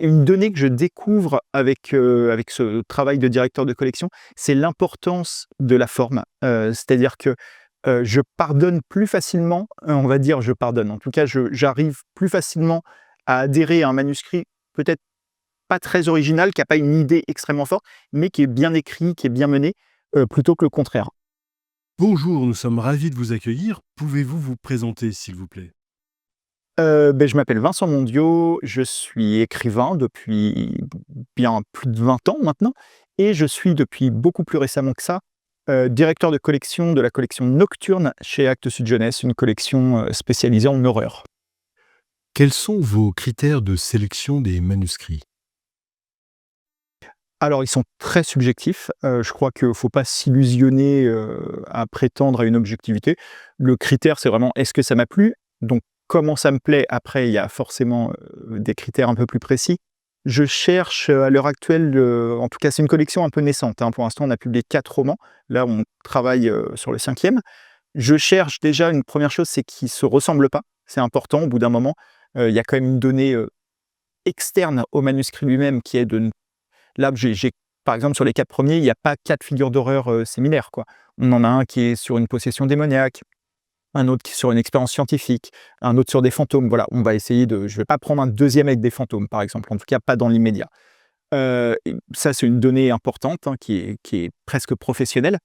une donnée que je découvre avec ce travail de directeur de collection, c'est l'importance de la forme. C'est-à-dire que, je pardonne plus facilement, on va dire je pardonne, en tout cas j'arrive plus facilement à adhérer à un manuscrit peut-être pas très original, qui a pas une idée extrêmement forte, mais qui est bien écrit, qui est bien mené, plutôt que le contraire. Bonjour, nous sommes ravis de vous accueillir. Pouvez-vous vous présenter, s'il vous plaît? Je m'appelle Vincent Mondiot, je suis écrivain depuis bien plus de 20 ans maintenant et je suis depuis beaucoup plus récemment que ça, directeur de collection de la collection Nocturne chez Actes Sud Jeunesse, une collection, spécialisée en horreur. Quels sont vos critères de sélection des manuscrits? Alors ils sont très subjectifs, je crois qu'il ne faut pas s'illusionner, à prétendre à une objectivité. Le critère, c'est vraiment: est-ce que ça m'a plu? Donc comment ça me plaît? Après, il y a forcément, des critères un peu plus précis. Je cherche, à l'heure actuelle, en tout cas, c'est une collection un peu naissante, hein. Pour l'instant, on a publié 4 romans. Là, on travaille, sur le 5e. Je cherche déjà une première chose, c'est qu'ils ne se ressemblent pas. C'est important au bout d'un moment. Il y a quand même une donnée, externe au manuscrit lui-même qui est de ne là, par exemple, sur les 4 premiers, il n'y a pas 4 figures d'horreur, similaires, quoi. On en a un qui est sur une possession démoniaque, un autre qui est sur une expérience scientifique, un autre sur des fantômes. Voilà, on va essayer de je vais pas prendre un deuxième avec des fantômes, par exemple, en tout cas pas dans l'immédiat. Et ça, c'est une donnée importante, hein, qui est presque professionnelle.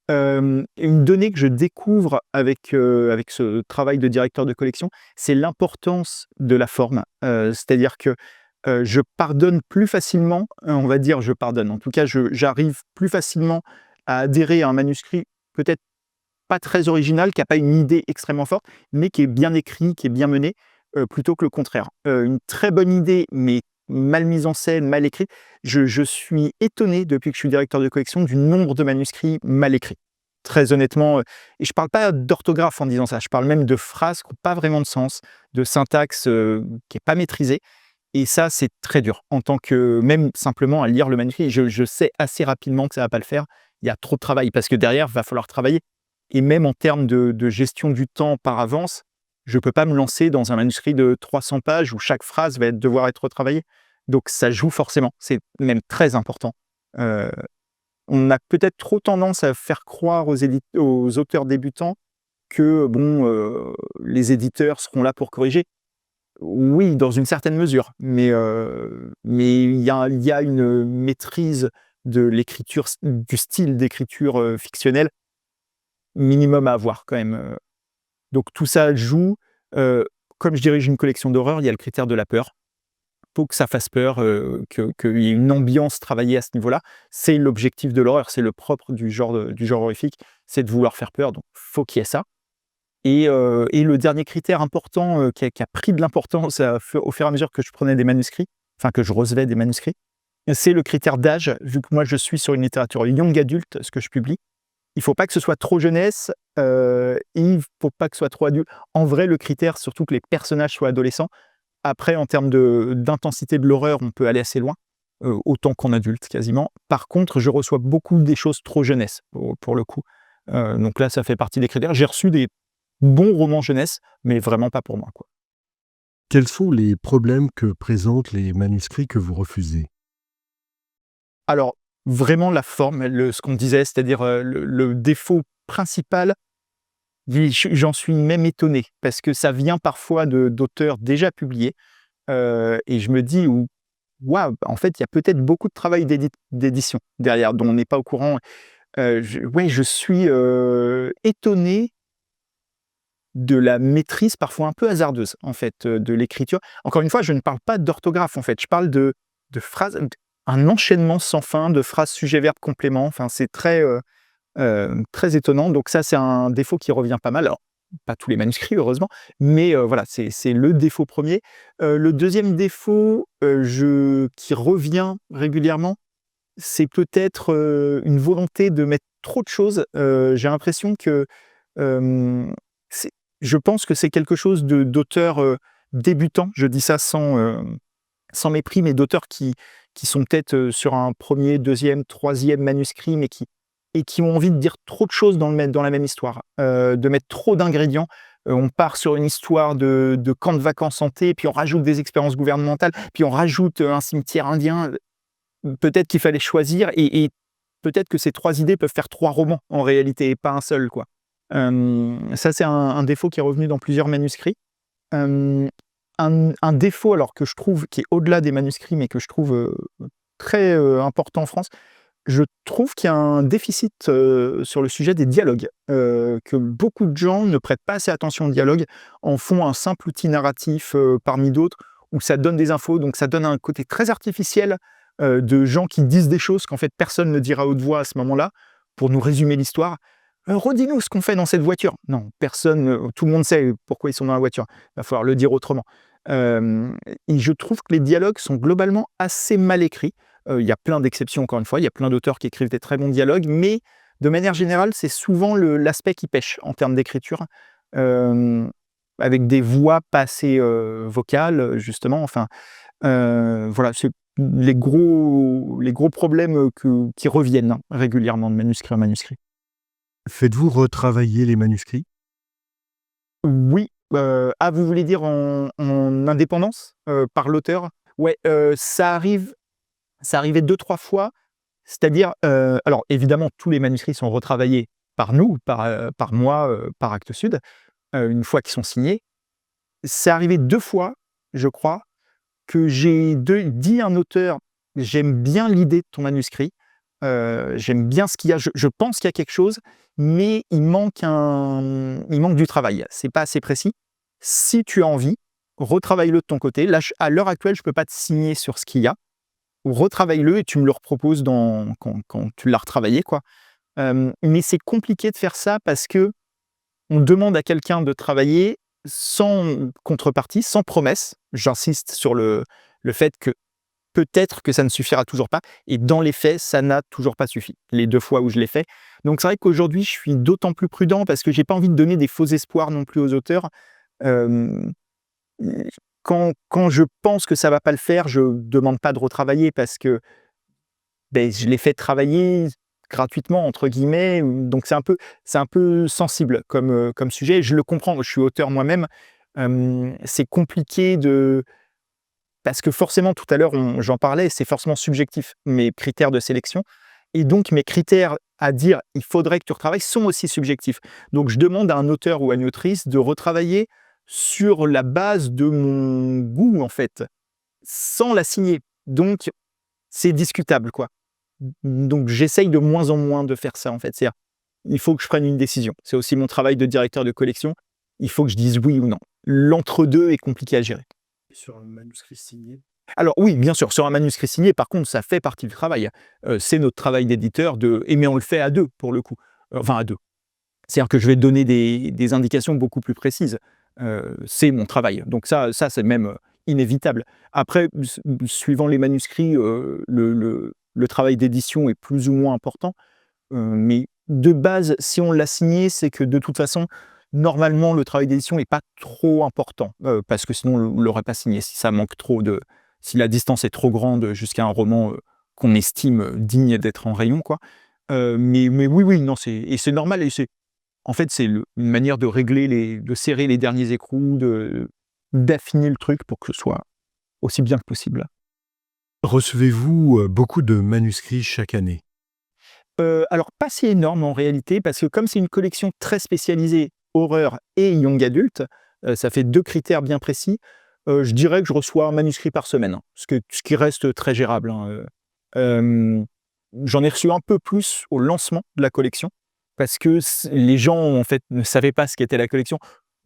Une donnée que je découvre avec ce travail de directeur de collection, c'est l'importance de la forme. C'est-à-dire que, je pardonne plus facilement, on va dire je pardonne, en tout cas j'arrive plus facilement à adhérer à un manuscrit peut-être pas très original, qui a pas une idée extrêmement forte, mais qui est bien écrit, qui est bien mené, plutôt que le contraire. Une très bonne idée, mais mal mise en scène, mal écrite. Je suis étonné depuis que je suis directeur de collection du nombre de manuscrits mal écrits. Très honnêtement, et je parle pas d'orthographe en disant ça, je parle même de phrases qui ont pas vraiment de sens, de syntaxe, qui est pas maîtrisée et ça, c'est très dur. En tant que même simplement à lire le manuscrit, je sais assez rapidement que ça va pas le faire. Il y a trop de travail parce que derrière, il va falloir travailler et même en termes de gestion du temps par avance, je ne peux pas me lancer dans un manuscrit de 300 pages où chaque phrase va devoir être retravaillée. Donc ça joue forcément, c'est même très important. Heu, on a peut-être trop tendance à faire croire aux auteurs débutants que bon, les éditeurs seront là pour corriger. Oui, dans une certaine mesure, mais il y a une maîtrise de l'écriture, du style d'écriture, fictionnelle minimum à avoir quand même, donc tout ça joue, heu, comme je dirige une collection d'horreur, il y a le critère de la peur. Faut que ça fasse peur, qu'il y ait une ambiance travaillée à ce niveau-là. C'est l'objectif de l'horreur, c'est le propre du genre horrifique, c'est de vouloir faire peur, donc faut qu'il y ait ça et le dernier critère important, qui a pris de l'importance au fur et à mesure que je prenais des manuscrits, enfin que je recevais des manuscrits, c'est le critère d'âge. Vu que moi je suis sur une littérature young adulte, ce que je publie, il faut pas que ce soit trop jeunesse, et il faut pas que ce soit trop adulte. En vrai, le critère, surtout que les personnages soient adolescents. Après, en termes d'intensité de l'horreur, on peut aller assez loin, autant qu'en adulte quasiment. Par contre, je reçois beaucoup des choses trop jeunesse, pour le coup. Donc là, ça fait partie des critères. J'ai reçu des bons romans jeunesse, mais vraiment pas pour moi, quoi. Quels sont les problèmes que présentent les manuscrits que vous refusez? Alors, vraiment la forme, ce qu'on disait, c'est-à-dire, le défaut principal. Oui, j'en suis même étonné parce que ça vient parfois d'auteurs déjà publiés, et je me dis: «Waouh, en fait, il y a peut-être beaucoup de travail d'édition derrière dont on n'est pas au courant». Je suis, étonné de la maîtrise parfois un peu hasardeuse, en fait, de l'écriture. Encore une fois, je ne parle pas d'orthographe, en fait, je parle de phrases, un enchaînement sans fin de phrases, sujet, verbe, complément. Enfin, c'est très étonnant, donc ça, c'est un défaut qui revient pas mal. Alors, pas tous les manuscrits heureusement, mais voilà, c'est le défaut premier. Le deuxième défaut, qui revient régulièrement, c'est peut-être, une volonté de mettre trop de choses. J'ai l'impression que, c'est je pense que c'est quelque chose d'auteurs, débutants. Je dis ça sans mépris, mais d'auteurs qui sont peut-être, sur un premier, deuxième, troisième manuscrit, mais qui ont envie de dire trop de choses dans la même histoire, de mettre trop d'ingrédients. on part sur une histoire de camp de vacances hantés, puis on rajoute des expériences gouvernementales, puis on rajoute, un cimetière indien. Peut-être qu'il fallait choisir et peut-être que ces 3 idées peuvent faire 3 romans en réalité et pas un seul, quoi. Ça, c'est un défaut qui est revenu dans plusieurs manuscrits. Hem, un défaut alors que je trouve qui est au-delà des manuscrits, mais que je trouve, très, important en France, je trouve qu'il y a un déficit, sur le sujet des dialogues, que beaucoup de gens ne prêtent pas assez attention au dialogue, en font un simple outil narratif, parmi d'autres, où ça donne des infos, donc ça donne un côté très artificiel, de gens qui disent des choses qu'en fait personne ne dira à haute voix à ce moment-là, pour nous résumer l'histoire. Redis-nous ce qu'on fait dans cette voiture». Non, personne, tout le monde sait pourquoi ils sont dans la voiture. Il va falloir le dire autrement. Et je trouve que les dialogues sont globalement assez mal écrits. Il y a plein d'exceptions encore une fois, il y a plein d'auteurs qui écrivent des très bons dialogues, mais de manière générale, c'est souvent l'aspect qui pêche en termes d'écriture, hem, avec des voix pas assez, vocales, justement, enfin, voilà, c'est les gros problèmes, qui reviennent, hein, régulièrement de manuscrit en manuscrit. Faites-vous retravailler les manuscrits? Oui, ah, vous voulez dire en indépendance, par l'auteur? Ouais, ça arrivait 2-3 fois, c'est-à-dire, alors évidemment tous les manuscrits sont retravaillés par nous, par moi, par Actes Sud, une fois qu'ils sont signés. C'est arrivé 2 fois, je crois, que j'ai dit à un auteur: «J'aime bien l'idée de ton manuscrit, j'aime bien ce qu'il y a, je pense qu'il y a quelque chose, mais il manque du travail. C'est pas assez précis. Si tu as envie, retravaille-le de ton côté. Là, à l'heure actuelle, je peux pas te signer sur ce qu'il y a. Retravaille-le et tu me le reproposes quand tu l'as retravaillé, quoi». Mais c'est compliqué de faire ça parce que on demande à quelqu'un de travailler sans contrepartie, sans promesse. J'insiste sur le fait que peut-être que ça ne suffira toujours pas et dans les faits, ça n'a toujours pas suffi, les 2 fois où je l'ai fait. Donc c'est vrai qu'aujourd'hui, je suis d'autant plus prudent parce que j'ai pas envie de donner des faux espoirs non plus aux auteurs. Hem, quand je pense que ça va pas le faire, je demande pas de retravailler parce que, beh, je les fais travailler «gratuitement» entre guillemets, donc c'est un peu sensible comme sujet. Je le comprends, je suis auteur moi-même. C'est compliqué de parce que forcément tout à l'heure j'en parlais, c'est forcément subjectif, mes critères de sélection et donc mes critères à dire: «Il faudrait que tu retravailles» sont aussi subjectifs. Donc je demande à un auteur ou à une autrice de retravailler sur la base de mon goût en fait, sans la signer. Donc c'est discutable quoi. Donc j'essaye de moins en moins de faire ça en fait. C'est-à-dire, il faut que je prenne une décision. C'est aussi mon travail de directeur de collection. Il faut que je dise oui ou non. L'entre-deux est compliqué à gérer. Sur un manuscrit signé? Alors oui, bien sûr, sur un manuscrit signé, par contre, ça fait partie du travail. C'est notre travail d'éditeur mais on le fait à 2 pour le coup, enfin à 2. C'est-à-dire que je vais donner des indications beaucoup plus précises. C'est mon travail. Donc ça c'est même, inévitable. Après, suivant les manuscrits, le travail d'édition est plus ou moins important, mais de base, si on l'a signé, c'est que de toute façon, normalement, le travail d'édition n'est pas trop important, parce que sinon on l'aurait pas signé. Si la distance est trop grande jusqu'à un roman, qu'on estime, digne d'être en rayon, quoi. Mais oui, oui, non, c'est normal et en fait, c'est une manière de serrer les derniers écrous, d'affiner le truc pour que ce soit aussi bien que possible. Recevez-vous, beaucoup de manuscrits chaque année? Alors pas si énorme en réalité, parce que comme c'est une collection très spécialisée horreur et young adulte, ça fait 2 critères bien précis. Je dirais que je reçois un manuscrit par semaine, hein, ce qui reste très gérable, hein, hem, j'en ai reçu un peu plus au lancement de la collection, parce que les gens en fait ne savaient pas ce qu'était la collection.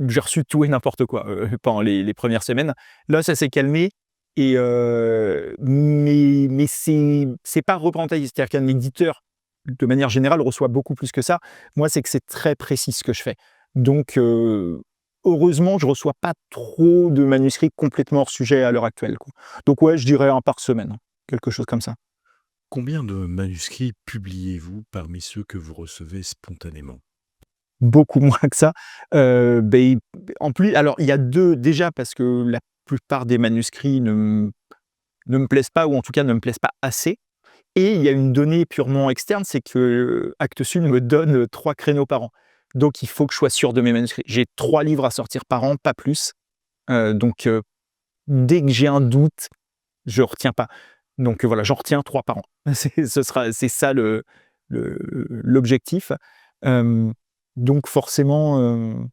J'ai reçu tout et n'importe quoi, pendant les 1 semaines. Là, ça s'est calmé et mais c'est pas représentatif. C'est-à-dire qu'un éditeur de manière générale, reçoit beaucoup plus que ça. Moi, c'est que c'est très précis ce que je fais. Donc, heureusement, je reçois pas trop de manuscrits complètement hors sujet à l'heure actuelle, quoi. Donc ouais, je dirais un par semaine, quelque chose comme ça. Combien de manuscrits publiez-vous parmi ceux que vous recevez spontanément? Beaucoup moins que ça. Beh, en plus alors il y a 2 déjà parce que la plupart des manuscrits ne me plaisent pas ou en tout cas ne me plaisent pas assez. Et il y a une donnée purement externe, c'est que Actes Sud me donne, 3 créneaux par an. Donc il faut que je sois sûr de mes manuscrits. J'ai 3 livres à sortir par an, pas plus. Donc dès que j'ai un doute, je retiens pas. Donc voilà, j'en retiens 3 par an. C'est ça l'objectif. Hem, donc forcément,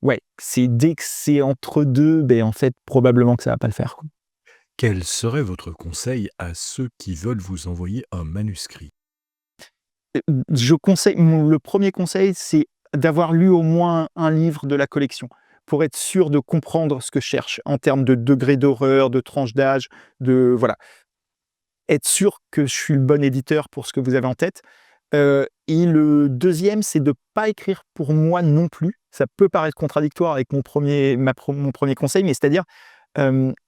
ouais, c'est dès que c'est entre 2, ben en fait, probablement que ça va pas le faire, quoi. Quel serait votre conseil à ceux qui veulent vous envoyer un manuscrit? Je conseille le premier conseil, c'est d'avoir lu au moins un livre de la collection, pour être sûr de comprendre ce que je cherche en termes de degré d'horreur, de tranche d'âge, de voilà. Être sûr que je suis le bon éditeur pour ce que vous avez en tête. Et le deuxième, c'est de pas écrire pour moi non plus. Ça peut paraître contradictoire avec mon premier conseil, mais c'est-à-dire,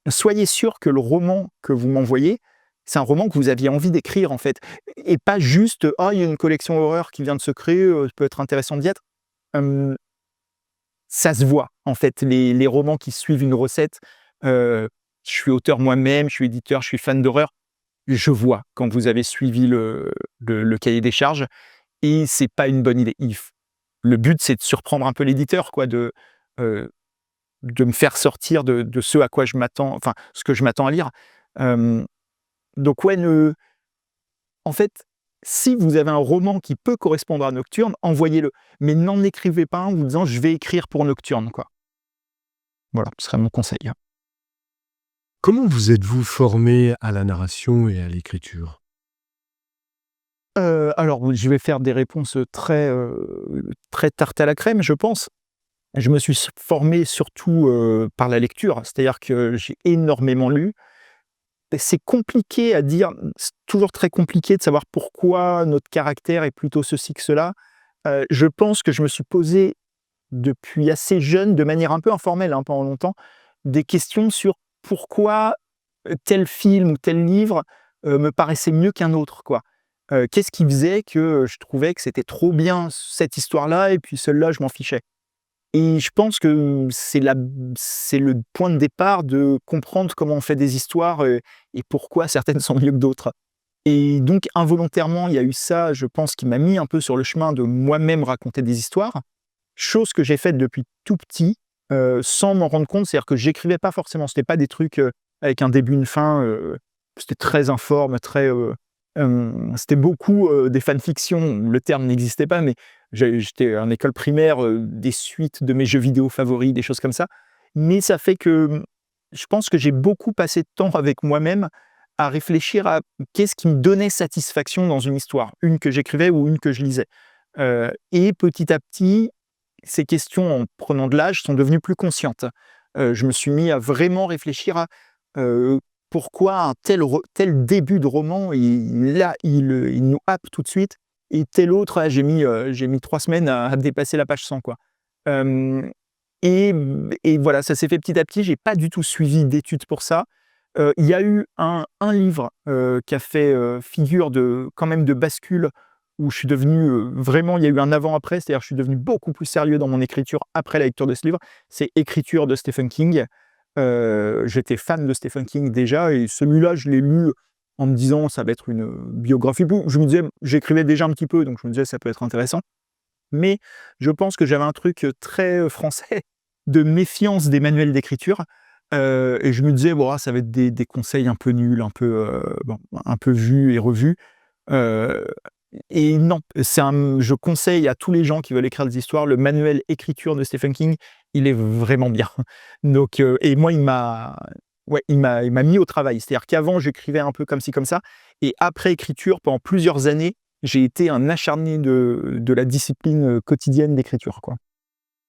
soyez sûr que le roman que vous m'envoyez, c'est un roman que vous aviez envie d'écrire, en fait, et pas juste: «Ah, il y a une collection horreur qui vient de se créer, ça peut être intéressant d'y être». Hem, Ça se voit, en fait, les romans qui suivent une recette. Je suis auteur moi-même, je suis éditeur, je suis fan d'horreur. Je vois quand vous avez suivi le cahier des charges, et c'est pas une bonne idée. Le but, c'est de surprendre un peu l'éditeur, quoi, heu, de me faire sortir de ce à quoi je m'attends, enfin, ce que je m'attends à lire. Hem, donc ouais, en fait, si vous avez un roman qui peut correspondre à Nocturne, envoyez-le, mais n'en écrivez pas un en vous disant: «Je vais écrire pour Nocturne», quoi. Voilà, ce serait mon conseil. Comment vous êtes-vous formé à la narration et à l'écriture? Alors oui, je vais faire des réponses, très tarte à la crème, je pense. Je me suis formé surtout, par la lecture, c'est-à-dire que j'ai énormément lu. Et c'est compliqué à dire, c'est toujours très compliqué de savoir pourquoi notre caractère est plutôt ceci que cela. Je pense que je me suis posé depuis assez jeune, de manière un peu informelle, hein, pendant longtemps, des questions sur pourquoi, tel film ou tel livre, me paraissait mieux qu'un autre, quoi. Qu'est-ce qui faisait que, je trouvais que c'était trop bien cette histoire-là et puis celle-là, je m'en fichais? Et je pense que c'est le point de départ de comprendre comment on fait des histoires, et pourquoi certaines sont mieux que d'autres. Et donc involontairement, il y a eu ça, je pense, qui m'a mis un peu sur le chemin de moi-même raconter des histoires. Chose que j'ai faite depuis tout petit, sans m'en rendre compte. C'est-à-dire que j'écrivais pas forcément, c'était pas des trucs, avec un début, une fin, c'était très informe, très, c'était beaucoup, des fanfictions. Le terme n'existait pas, mais j'étais en école primaire, des suites de mes jeux vidéo favoris, des choses comme ça. Mais ça fait que, je pense que j'ai beaucoup passé de temps avec moi-même à réfléchir à qu'est-ce qui me donnait satisfaction dans une histoire, une que j'écrivais ou une que je lisais. Et petit à petit, ces questions, en prenant de l'âge, sont devenues plus conscientes. Je me suis mis à vraiment réfléchir à, pourquoi un tel début de roman, il nous happe tout de suite, et tel autre, ah, j'ai mis 3 semaines à dépasser la page 100, quoi. Hem et voilà, ça s'est fait petit à petit. J'ai pas du tout suivi d'études pour ça. Il y a eu un livre, qui a fait, figure quand même de bascule, où je suis devenu, vraiment, il y a eu un avant-après, c'est-à-dire que je suis devenu beaucoup plus sérieux dans mon écriture après la lecture de ce livre. C'est «Écriture» de Stephen King. J'étais fan de Stephen King déjà, et celui-là, je l'ai lu en me disant: «Ça va être une, biographie». Bon, je me disais, j'écrivais déjà un petit peu, donc je me disais: «Ça peut être intéressant». Mais je pense que j'avais un truc, très, français, de méfiance des manuels d'écriture, et je me disais: «Bon, ah, ça va être des conseils un peu nuls, un peu, bon, un peu vus et revus». Heu et non, je conseille à tous les gens qui veulent écrire des histoires, le manuel écriture de Stephen King, il est vraiment bien. Donc et moi, il m'a mis au travail. C'est-à-dire qu'avant, j'écrivais un peu comme ci, comme ça, et après écriture, pendant plusieurs années, j'ai été un acharné de la discipline, quotidienne d'écriture, quoi.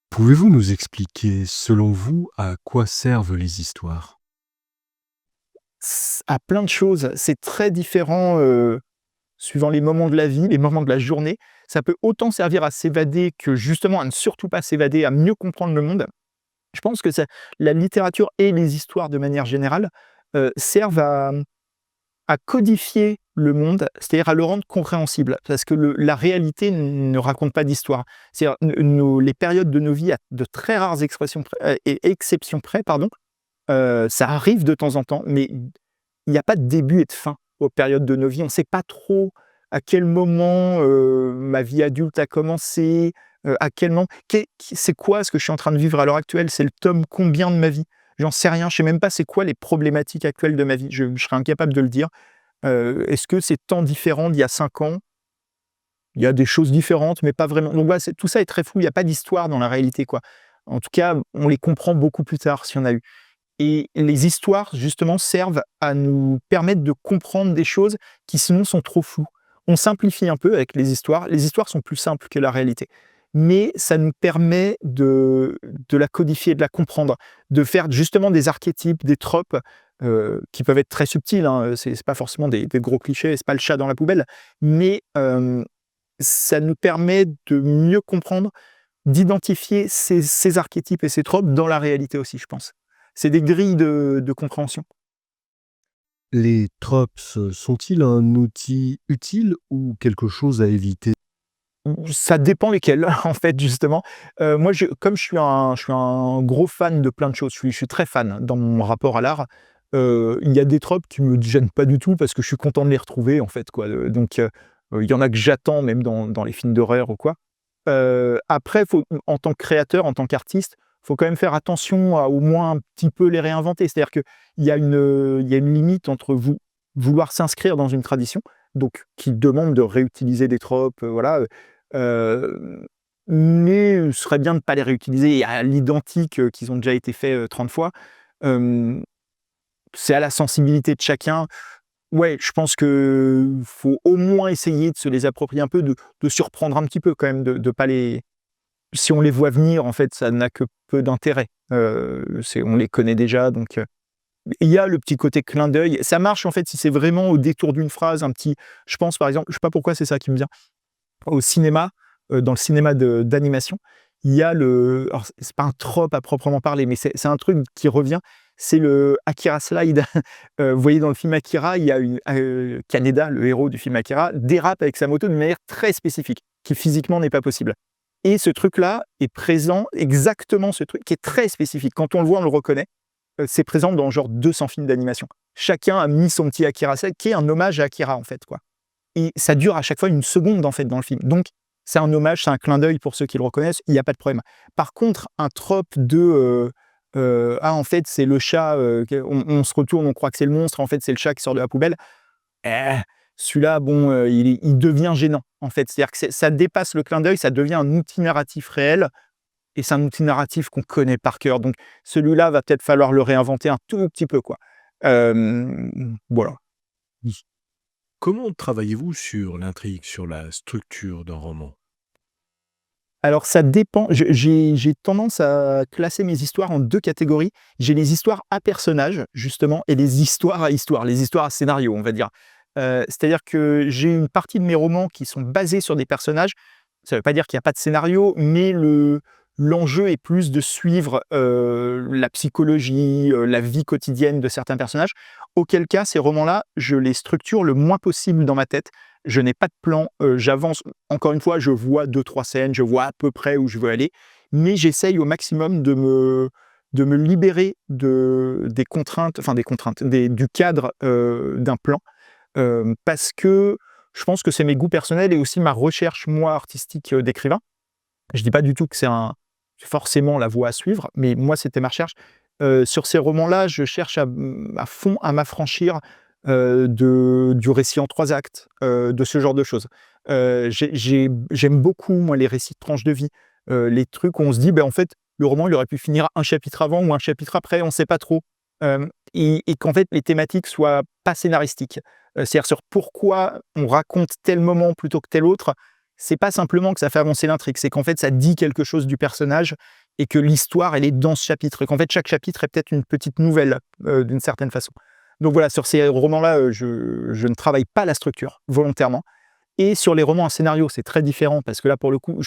Pouvez-vous nous expliquer, selon vous, à quoi servent les histoires? À plein de choses, c'est très différent, suivant les moments de la vie, les moments de la journée. Ça peut autant servir à s'évader que justement à ne surtout pas s'évader, à mieux comprendre le monde. Je pense que la littérature et les histoires de manière générale, servent à codifier le monde, c'est-à-dire à le rendre compréhensible. Parce que la réalité ne raconte pas d'histoire. C'est-à-dire les périodes de nos vies, à de très rares exceptions près, pardon, ça arrive de temps en temps, mais il n'y a pas de début et de fin aux périodes de nos vies. On ne sait pas trop à quel moment, ma vie adulte a commencé, À quel moment c'est quoi ce que je suis en train de vivre à l'heure actuelle? C'est le tome combien de ma vie? J'en sais rien, je sais même pas c'est quoi les problématiques actuelles de ma vie. Je serais incapable de le dire. Est-ce que c'est tant différent d'il y a 5 ans? Il y a des choses différentes, mais pas vraiment. Donc voilà, tout ça est très flou, il y a pas d'histoire dans la réalité, quoi. En tout cas, on les comprend beaucoup plus tard si on a eu. Et les histoires, justement, servent à nous permettre de comprendre des choses qui sinon sont trop floues. On simplifie un peu avec les histoires. Les histoires sont plus simples que la réalité. Mais ça nous permet de la codifier, de la comprendre, de faire justement des archétypes, des tropes qui peuvent être très subtils, hein. C'est pas forcément des gros clichés, c'est pas le chat dans la poubelle. Mais ça nous permet de mieux comprendre, d'identifier ces archétypes et ces tropes dans la réalité aussi, je pense. C'est des grilles de compréhension. Les tropes sont-ils un outil utile ou quelque chose à éviter? Ça dépend lesquels, en fait, justement. Moi, comme je suis un gros fan de plein de choses, je suis très fan dans mon rapport à l'art. Il y a des tropes qui me gênent pas du tout parce que je suis content de les retrouver, en fait, quoi. Donc, il y en a que j'attends même dans les films d'horreur ou quoi. Après, en tant que créateur, en tant qu'artiste, faut quand même faire attention à au moins un petit peu les réinventer. C'est-à-dire qu'il y a une limite entre vouloir s'inscrire dans une tradition, donc qui demande de réutiliser des tropes, voilà, mais ce serait bien de ne pas les réutiliser à l'identique, qu'ils ont déjà été faits, 30 fois. Hem, c'est à la sensibilité de chacun. Ouais, je pense que faut au moins essayer de se les approprier un peu, de surprendre un petit peu quand même, de pas les si on les voit venir, en fait, ça n'a que peu d'intérêt. On les connaît déjà, donc il y a le petit côté clin d'œil. Ça marche, en fait, si c'est vraiment au détour d'une phrase, un petit je pense, par exemple, je sais pas pourquoi c'est ça qui me vient. Au cinéma, dans le cinéma d'animation, il y a alors c'est pas un trope à proprement parler, mais c'est un truc qui revient, c'est le Akira slide. Vous voyez dans le film Akira, il y a Kaneda, le héros du film Akira, dérape avec sa moto d'une manière très spécifique, qui physiquement n'est pas possible. Et ce truc-là est présent, exactement ce truc qui est très spécifique. Quand on le voit, on le reconnaît. C'est présent dans genre 200 films d'animation. Chacun a mis son petit Akira slide, qui est un hommage à Akira, en fait, quoi. Et ça dure à chaque fois une seconde, en fait, dans le film. Donc, c'est un hommage, c'est un clin d'œil pour ceux qui le reconnaissent, il y a pas de problème. Par contre, un trope ah, en fait, c'est le chat, on se retourne, on croit que c'est le monstre, en fait, c'est le chat qui sort de la poubelle. Eh, celui-là, bon, il devient gênant, en fait. C'est-à-dire que ça dépasse le clin d'œil, ça devient un outil narratif réel et c'est un outil narratif qu'on connaît par cœur. Donc, celui-là, va peut-être falloir le réinventer un tout petit peu, quoi. Voilà. Comment travaillez-vous sur l'intrigue, sur la structure d'un roman? Alors ça dépend, j'ai tendance à classer mes histoires en 2 catégories. J'ai les histoires à personnages justement et les histoires à histoire, les histoires à scénario, on va dire. C'est-à-dire que j'ai une partie de mes romans qui sont basés sur des personnages. Ça ne veut pas dire qu'il y a pas de scénario, mais l'enjeu est plus de suivre, la psychologie, la vie quotidienne de certains personnages. Auquel cas, ces romans-là, je les structure le moins possible dans ma tête. Je n'ai pas de plan, j'avance. Encore une fois, je vois 2-3 scènes, je vois à peu près où je veux aller, mais j'essaye au maximum de me libérer des contraintes, enfin des contraintes, du cadre, d'un plan, parce que je pense que c'est mes goûts personnels et aussi ma recherche, moi, artistique, d'écrivain. Je dis pas du tout que c'est forcément la voie à suivre, mais moi, c'était ma recherche. Sur ces romans-là, je cherche à fond à m'affranchir, du récit en 3 actes, de ce genre de choses. J'aime beaucoup, moi, les récits de tranches de vie, les trucs où on se dit: «Beh, en fait, le roman, il aurait pu finir un chapitre avant ou un chapitre après, on ne sait pas trop». Et qu'en fait, les thématiques soient pas scénaristiques. C'est-à-dire sur pourquoi on raconte tel moment plutôt que tel autre. C'est pas simplement que ça fait avancer l'intrigue, c'est qu'en fait, ça dit quelque chose du personnage et que l'histoire, elle est dans ce chapitre et qu'en fait, chaque chapitre est peut-être une petite nouvelle, d'une certaine façon. Donc voilà, sur ces romans-là, je ne travaille pas la structure, volontairement. Et sur les romans à scénario, c'est très différent parce que là, pour le coup,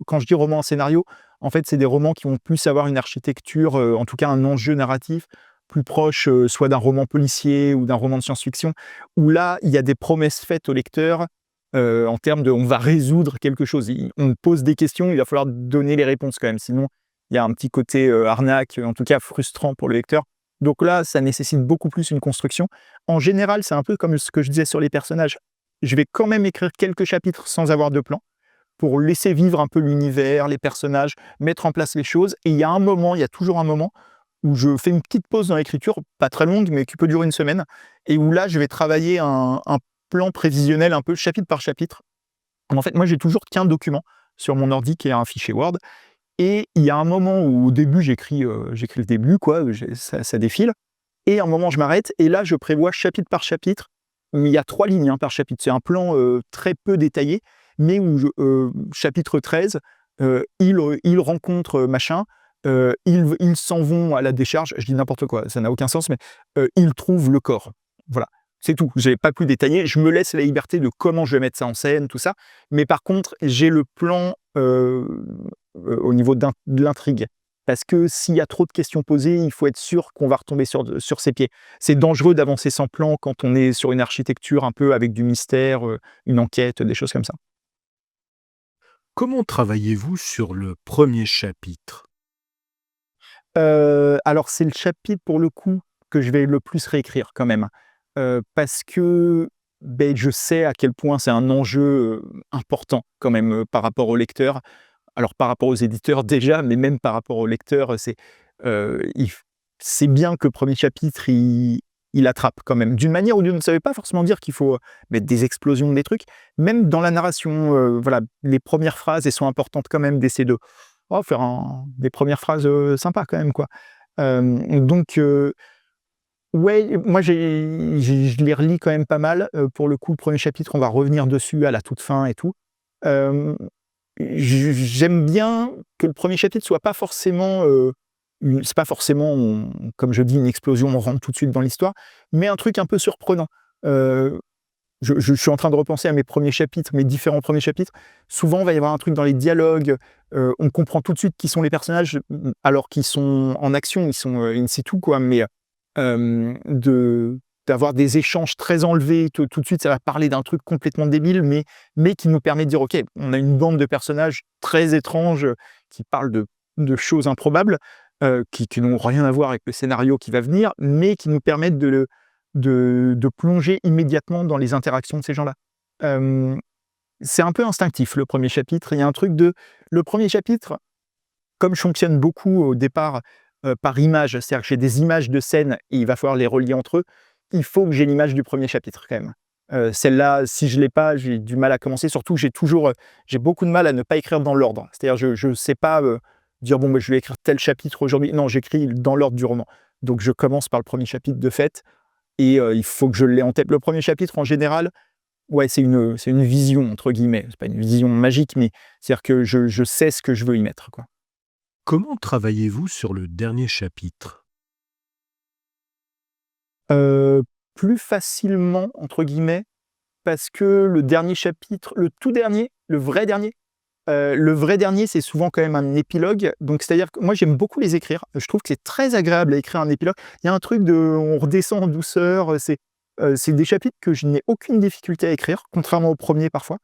quand je dis romans à scénario, en fait, c'est des romans qui vont plus avoir une architecture, en tout cas un enjeu narratif plus proche, soit d'un roman policier ou d'un roman de science-fiction, où là, il y a des promesses faites au lecteur, en termes de on va résoudre quelque chose. On pose des questions, il va falloir donner les réponses quand même, sinon il y a un petit côté, arnaque, en tout cas frustrant pour le lecteur. Donc là, ça nécessite beaucoup plus une construction. En général, c'est un peu comme ce que je disais sur les personnages. Je vais quand même écrire quelques chapitres sans avoir de plan, pour laisser vivre un peu l'univers, les personnages, mettre en place les choses. Et il y a toujours un moment où je fais une petite pause dans l'écriture, pas très longue, mais qui peut durer une semaine, et où là, je vais travailler un plan prévisionnel un peu chapitre par chapitre. En fait, moi, j'ai toujours qu'un document sur mon ordi qui est un fichier Word. Et il y a un moment où au début, j'écris le début, quoi, ça défile. Et à un moment, je m'arrête. Et là, je prévois chapitre par chapitre. Il y a 3 lignes par chapitre. C'est un plan très peu détaillé, mais où chapitre 13, ils rencontrent machin, ils s'en vont à la décharge. Je dis n'importe quoi, ça n'a aucun sens, mais ils trouvent le corps. Voilà, c'est tout. Je n'ai pas plus détaillé. Je me laisse la liberté de comment je vais mettre ça en scène, tout ça. Mais par contre, j'ai le plan au niveau de l'intrigue. Parce que s'il y a trop de questions posées, il faut être sûr qu'on va retomber sur ses pieds. C'est dangereux d'avancer sans plan quand on est sur une architecture un peu avec du mystère, une enquête, des choses comme ça. Comment travaillez-vous sur le premier chapitre? Alors c'est le chapitre pour le coup que je vais le plus réécrire quand même. Parce que, je sais à quel point c'est un enjeu, important quand même, par rapport au lecteur. Alors par rapport aux éditeurs déjà, mais même par rapport aux lecteurs, c'est bien que le premier chapitre, il attrape quand même. D'une manière ou d'une autre, ça ne veut pas forcément dire qu'il faut mettre des explosions, des trucs. Même dans la narration, voilà, les premières phrases, elles sont importantes quand même d'essayer de faire des premières phrases sympas quand même, quoi. Donc, ouais, moi je les relis quand même pas mal. Pour le coup, le premier chapitre, on va revenir dessus à la toute fin et tout. Euh, J'aime bien que le premier chapitre soit pas forcément, c'est pas forcément, comme je dis, une explosion, on rentre tout de suite dans l'histoire, mais un truc un peu surprenant. Heu, je suis en train de repenser à mes premiers chapitres, mes différents premiers chapitres. Souvent, il va y avoir un truc dans les dialogues, on comprend tout de suite qui sont les personnages, alors qu'ils sont en action, ils sont, in situ quoi, mais de d'avoir des échanges très enlevés, tout de suite, ça va parler d'un truc complètement débile, mais qui nous permet de dire: «OK, on a une bande de personnages très étranges, qui parlent de choses improbables, qui n'ont rien à voir avec le scénario qui va venir, mais qui nous permettent de plonger immédiatement dans les interactions de ces gens-là». Hem, c'est un peu instinctif le premier chapitre. Il y a un truc de le premier chapitre, comme je fonctionne beaucoup au départ, par image, c'est-à-dire que j'ai des images de scènes et il va falloir les relier entre eux, il faut que j'ai l'image du premier chapitre quand même. Celle-là, si je l'ai pas, j'ai du mal à commencer. Surtout que j'ai beaucoup de mal à ne pas écrire dans l'ordre. C'est-à-dire je sais pas, dire: «Bon, je vais écrire tel chapitre aujourd'hui». Non, j'écris dans l'ordre du roman. Donc je commence par le premier chapitre de fait et il faut que je l'ai en tête. Le premier chapitre en général, ouais, c'est une «vision» entre guillemets. C'est pas une vision magique, mais c'est-à-dire que je sais ce que je veux y mettre, quoi. Comment travaillez-vous sur le dernier chapitre? Heu, Plus facilement entre guillemets, parce que le dernier chapitre, le tout dernier, le vrai dernier, c'est souvent quand même un épilogue. Donc c'est-à-dire que moi j'aime beaucoup les écrire. Je trouve que c'est très agréable à écrire un épilogue. Il y a un truc de on redescend en douceur, c'est des chapitres que je n'ai aucune difficulté à écrire, contrairement au premier parfois.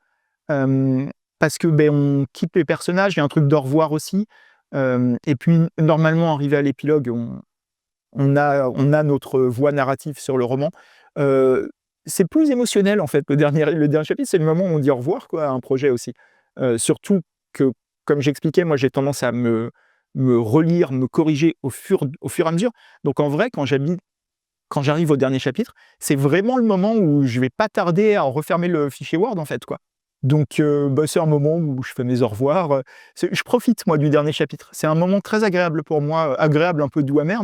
Parce que, on quitte les personnages, il y a un truc d'au revoir aussi. Et puis normalement arrivé à l'épilogue, on a notre voix narrative sur le roman. Heu, c'est plus émotionnel en fait, le dernier chapitre, c'est le moment où on dit au revoir quoi, à un projet aussi. Surtout que, comme j'expliquais, moi j'ai tendance à me relire, me corriger au fur et à mesure. Donc en vrai, quand j'arrive au dernier chapitre, c'est vraiment le moment où je vais pas tarder à refermer le fichier Word en fait, quoi. Donc c'est un moment où je fais mes au revoir, je profite moi du dernier chapitre. C'est un moment très agréable pour moi, agréable, un peu doux amer,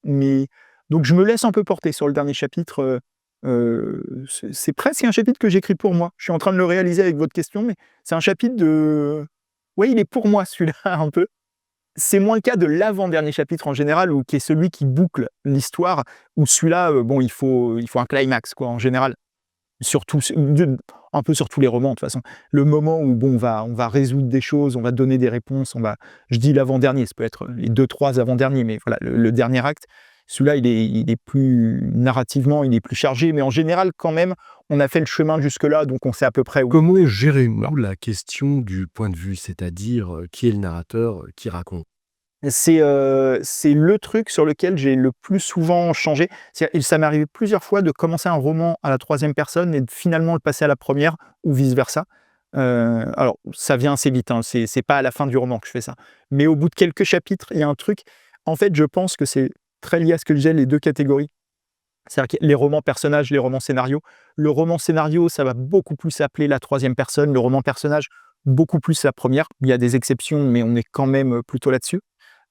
mais donc je me laisse un peu porter sur le dernier chapitre, c'est presque un chapitre que j'écris pour moi. Je suis en train de le réaliser avec votre question, mais c'est un chapitre de ouais, il est pour moi celui-là un peu. C'est moins le cas de l'avant-dernier chapitre en général, ou qui est celui qui boucle l'histoire, où celui-là, il faut un climax quoi, en général. Surtout un peu sur tous les romans de toute façon. Le moment où on va résoudre des choses, on va donner des réponses, je dis l'avant-dernier, ça peut être les 2-3 avant-derniers, mais voilà, le dernier acte, celui-là, il est plus narrativement, il est plus chargé, mais en général, quand même, on a fait le chemin jusque-là, donc on sait à peu près où. Comment gérez-vous la question du point de vue, c'est-à-dire, qui est le narrateur, qui raconte? C'est le truc sur lequel j'ai le plus souvent changé. Ça m'est arrivé plusieurs fois de commencer un roman à la troisième personne et de finalement le passer à la première ou vice versa. Alors ça vient assez vite, hein, c'est pas à la fin du roman que je fais ça. Mais au bout de quelques chapitres, il y a un truc en fait, je pense que c'est très lié à ce que je disais, les 2 catégories. C'est-à-dire que les romans personnages, les romans scénarios. Le roman scénario, ça va beaucoup plus appeler la troisième personne, le roman personnage, beaucoup plus la première. Il y a des exceptions, mais on est quand même, plutôt là-dessus.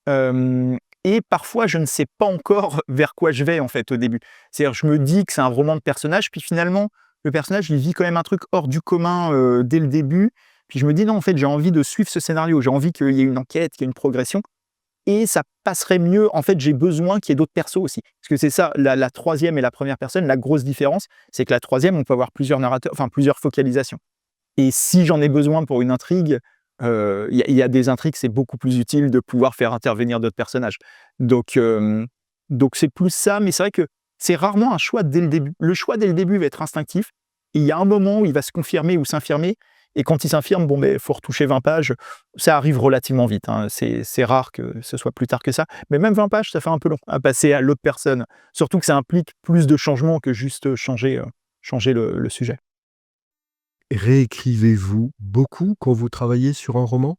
Hem Et parfois, je ne sais pas encore vers quoi je vais, en fait, au début. C'est-à-dire, je me dis que c'est un roman de personnage, puis finalement, le personnage, il vit quand même un truc hors du commun, dès le début. Puis je me dis: «Non, en fait, j'ai envie de suivre ce scénario, j'ai envie qu'il y ait une enquête, qu'il y ait une progression». Et ça passerait mieux en fait, j'ai besoin qu'il y ait d'autres persos aussi. Parce que c'est ça, la 3e et la première personne, la grosse différence, c'est que la troisième, on peut avoir plusieurs narrateurs, enfin plusieurs focalisations. Et si j'en ai besoin pour une intrigue, il y a des intrigues, c'est beaucoup plus utile de pouvoir faire intervenir d'autres personnages. Donc c'est plus ça, mais c'est vrai que c'est rarement un choix dès le début. Le choix dès le début va être instinctif. Et il y a un moment où il va se confirmer ou s'infirmer, et quand il s'infirme, bon, ben, faut retoucher 20 pages. Ça arrive relativement vite, hein. C'est rare que ce soit plus tard que ça. Mais même 20 pages, ça fait un peu long à passer à l'autre personne. Surtout que ça implique plus de changements que juste changer le sujet. Réécrivez-vous beaucoup quand vous travaillez sur un roman?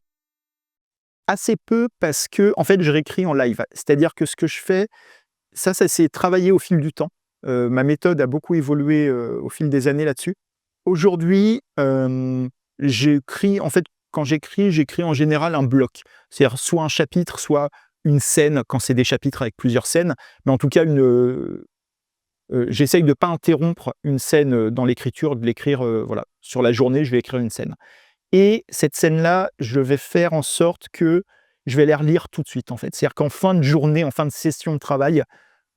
Assez peu parce que en fait, je réécris en live. C'est-à-dire que ce que je fais, ça s'est travaillé au fil du temps. Ma méthode a beaucoup évolué, au fil des années là-dessus. Aujourd'hui, j'écris en fait, quand j'écris en général un bloc. C'est-à-dire soit un chapitre, soit une scène, quand c'est des chapitres avec plusieurs scènes. Mais en tout cas, j'essaye de ne pas interrompre une scène, dans l'écriture, de l'écrire, voilà. Sur la journée, je vais écrire une scène. Et cette scène-là, je vais faire en sorte que je vais les relire tout de suite, en fait. C'est-à-dire qu'en fin de journée, en fin de session de travail,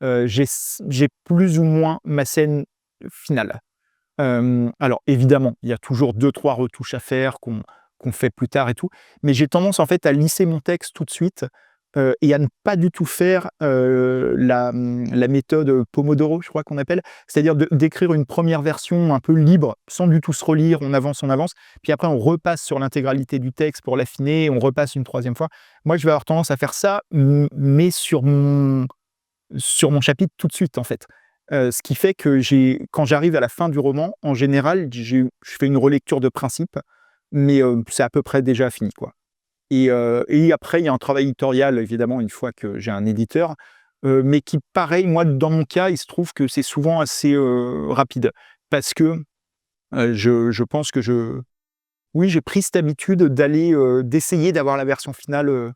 j'ai plus ou moins ma scène finale. Alors évidemment, il y a toujours deux trois retouches à faire qu'on fait plus tard et tout, mais j'ai tendance en fait à lisser mon texte tout de suite, et à ne pas du tout faire, la méthode, Pomodoro, je crois qu'on appelle. C'est-à-dire d'écrire une première version un peu libre, sans du tout se relire, on avance, puis après on repasse sur l'intégralité du texte pour l'affiner, on repasse une troisième fois. Moi, je vais avoir tendance à faire ça, mais sur mon chapitre tout de suite, en fait. Ce qui fait que quand j'arrive à la fin du roman, en général, je fais une relecture de principe, mais c'est à peu près déjà fini, quoi. Et après, il y a un travail éditorial, évidemment, une fois que j'ai un éditeur, mais qui, pareil, moi, dans mon cas, il se trouve que c'est souvent assez, rapide. Parce que, je pense que oui, j'ai pris cette habitude d'essayer d'avoir la version finale,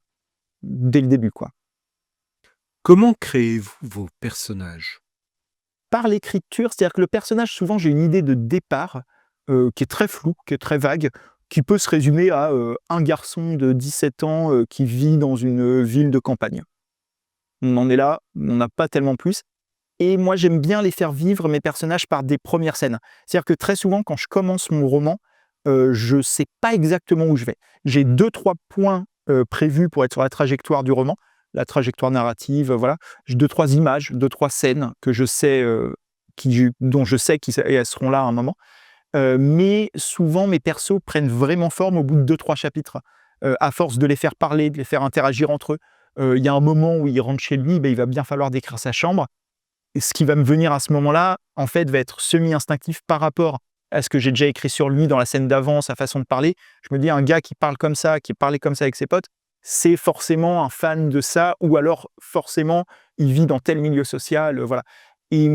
dès le début, quoi. Comment créez-vous vos personnages? Par l'écriture, c'est-à-dire que le personnage, souvent, j'ai une idée de départ, qui est très floue, qui est très vague, qui peut se résumer à, un garçon de 17 ans, qui vit dans une, ville de campagne. On en est là, on n'a pas tellement plus. Et moi, j'aime bien les faire vivre, mes personnages, par des premières scènes. C'est-à-dire que très souvent, quand je commence mon roman, je ne sais pas exactement où je vais. J'ai deux trois points, prévus pour être sur la trajectoire du roman, la trajectoire narrative, voilà. J'ai deux trois images, deux trois scènes que je sais, dont je sais qu'elles seront là à un moment. Mais souvent, mes persos prennent vraiment forme au bout de deux trois chapitres. À force de les faire parler, de les faire interagir entre eux. Il y a un moment où il rentre chez lui, il va bien falloir décrire sa chambre. Et ce qui va me venir à ce moment-là, en fait, va être semi-instinctif par rapport à ce que j'ai déjà écrit sur lui dans la scène d'avant, sa façon de parler. Je me dis: «Un gars qui parle comme ça, qui parlait comme ça avec ses potes, c'est forcément un fan de ça, ou alors forcément il vit dans tel milieu social», voilà. Et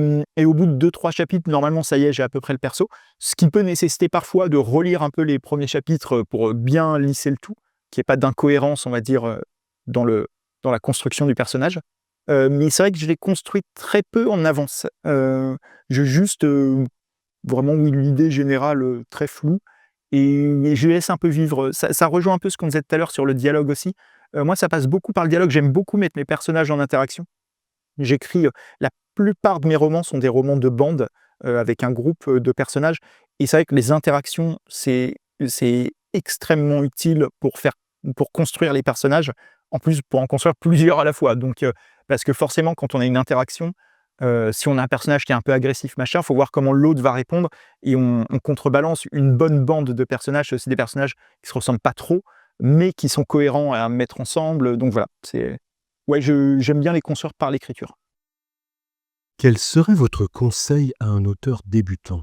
au bout de deux trois chapitres, normalement, ça y est, j'ai à peu près le perso. Ce qui peut nécessiter parfois de relire un peu les premiers chapitres, pour, bien lisser le tout, qu'il y ait pas d'incohérence, on va dire, dans la construction du personnage. Mais c'est vrai que je l'ai construit très peu en avance. J'ai juste, vraiment, oui, l'idée générale, très floue, et je laisse un peu vivre. Ça rejoint un peu ce qu'on disait tout à l'heure sur le dialogue aussi. Moi, ça passe beaucoup par le dialogue. J'aime beaucoup mettre mes personnages en interaction. J'écris, la plupart de mes romans sont des romans de bande, avec un groupe, de personnages, et c'est vrai que les interactions, c'est extrêmement utile pour construire les personnages. En plus, pour en construire plusieurs à la fois. Donc parce que forcément, quand on a une interaction, si on a un personnage qui est un peu agressif, machin, faut voir comment l'autre va répondre, et on contrebalance une bonne bande de personnages. C'est aussi des personnages qui se ressemblent pas trop, mais qui sont cohérents à mettre ensemble. Donc voilà, ouais, j'aime bien les construire par l'écriture. Quel serait votre conseil à un auteur débutant?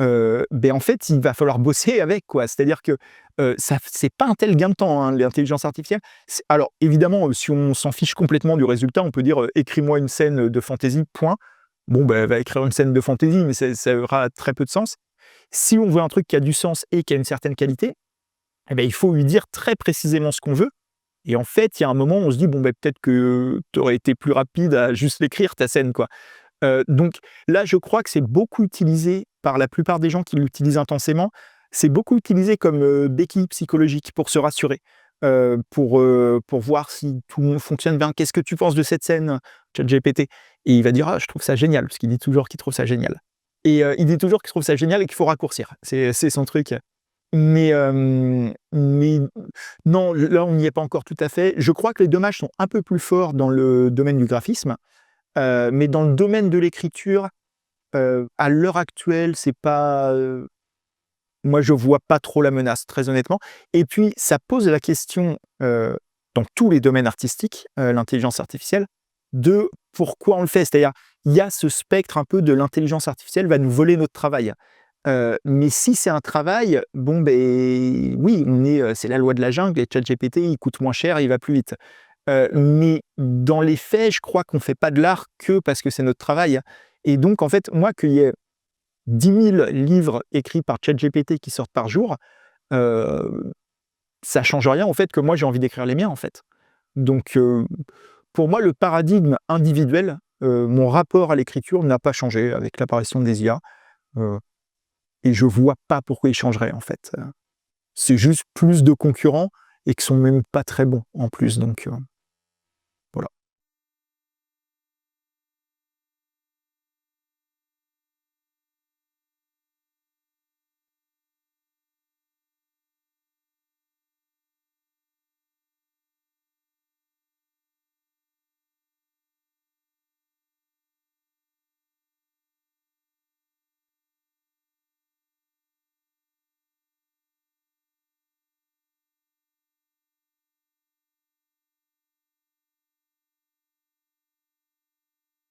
en fait, il va falloir bosser avec, quoi. C'est-à-dire que, ça c'est pas un tel gain de temps, hein, l'intelligence artificielle. Alors évidemment, si on s'en fiche complètement du résultat, on peut dire, «Écris-moi une scène de fantasy, point». Bon, elle va écrire une scène de fantasy, mais ça aura très peu de sens. Si on veut un truc qui a du sens et qui a une certaine qualité, il faut lui dire très précisément ce qu'on veut. Et en fait, il y a un moment où on se dit: «Bon, peut-être que tu aurais été plus rapide à juste l'écrire ta scène, quoi». Donc là, je crois que c'est beaucoup utilisé par la plupart des gens qui l'utilisent intensément. C'est beaucoup utilisé comme, béquille psychologique pour se rassurer, pour voir si tout fonctionne bien. «Qu'est-ce que tu penses de cette scène, ChatGPT?» Et il va dire: «Ah, je trouve ça génial», parce qu'il dit toujours qu'il trouve ça génial. Et il dit toujours qu'il trouve ça génial et qu'il faut raccourcir. C'est son truc. Mais non, là, on n'y est pas encore tout à fait. Je crois que les dommages sont un peu plus forts dans le domaine du graphisme, mais dans le domaine de l'écriture, à l'heure actuelle, c'est pas, moi, je vois pas trop la menace, très honnêtement. Et puis, ça pose la question, dans tous les domaines artistiques, l'intelligence artificielle, de pourquoi on le fait. C'est-à-dire, il y a ce spectre un peu de l'intelligence artificielle va nous voler notre travail. Mais si c'est un travail, oui, c'est la loi de la jungle et ChatGPT, il coûte moins cher, il va plus vite. Mais dans les faits, je crois qu'on fait pas de l'art que parce que c'est notre travail. Et donc, en fait, moi, qu'il y ait 10 000 livres écrits par ChatGPT qui sortent par jour, ça change rien au fait que moi, j'ai envie d'écrire les miens, en fait. Donc, pour moi, le paradigme individuel, mon rapport à l'écriture n'a pas changé avec l'apparition des IA. Et je vois pas pourquoi ils changeraient, en fait. C'est juste plus de concurrents et qui sont même pas très bons en plus, donc